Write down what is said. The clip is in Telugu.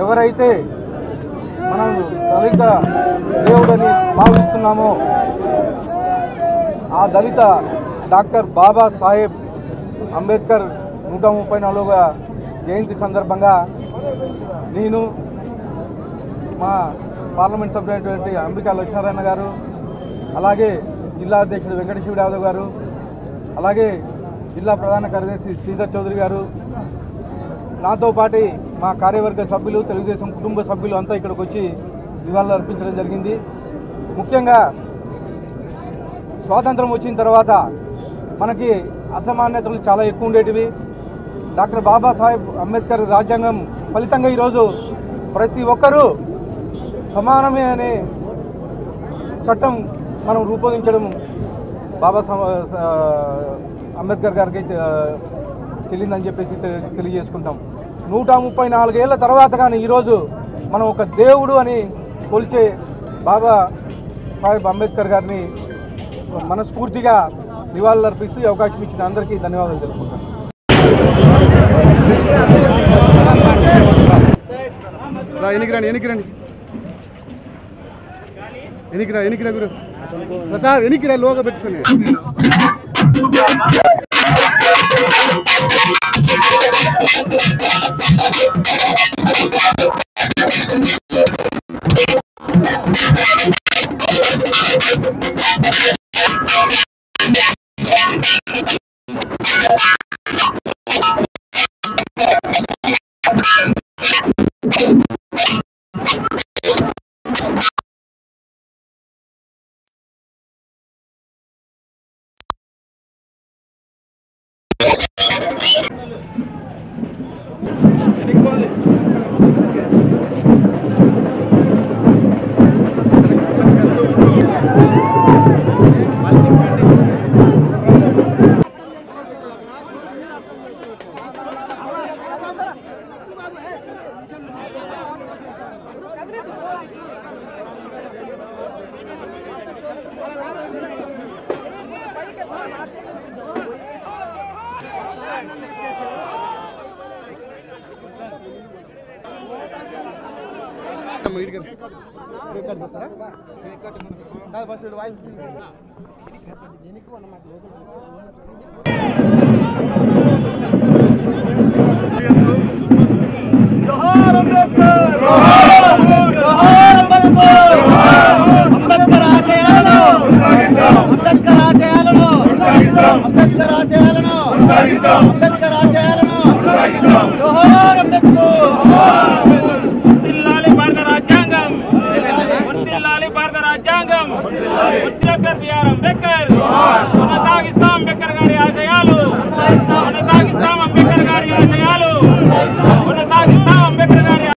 ఎవరైతే మనం దళిత దేవుడని భావిస్తున్నామో ఆ దళిత డాక్టర్ బాబా సాహెబ్ అంబేద్కర్ 134వ జయంతి సందర్భంగా నేను మా పార్లమెంట్ సభ్యులైనటువంటి అంబికా లక్ష్మీనారాయణ గారు, అలాగే జిల్లా అధ్యక్షుడు వెంకటశివుడు యాదవ్ గారు, అలాగే జిల్లా ప్రధాన కార్యదర్శి శ్రీధర్ చౌదరి గారు, నాతో పాటు మా కార్యవర్గ సభ్యులు, తెలుగుదేశం కుటుంబ సభ్యులు అంతా ఇక్కడికి వచ్చి నివాళులు అర్పించడం జరిగింది. ముఖ్యంగా స్వాతంత్రం వచ్చిన తర్వాత మనకి అసమానతలు చాలా ఎక్కువ ఉండేటివి. డాక్టర్ బాబాసాహెబ్ అంబేద్కర్ రాజ్యాంగం ఫలితంగా ఈరోజు ప్రతి ఒక్కరూ సమానమే అనే చట్టం మనం రూపొందించడం బాబా అంబేద్కర్ గారికి చెల్లిందని చెప్పేసి తెలియజేసుకుంటాం. 134 ఏళ్ల తర్వాత కానీ ఈరోజు మనం ఒక దేవుడు అని కొలిచే బాబా సాహెబ్ అంబేద్కర్ గారిని మనస్ఫూర్తిగా నివాళులు అర్పిస్తూ ఈ అవకాశం ఇచ్చిన అందరికీ ధన్యవాదాలు తెలుపుకుంటాను. ఎనికిరా గురు ప్రసాద్ ఎనికిరా లోగా పెట్టుకుని కొనసాగిస్తాం అంబేద్కర్ గారి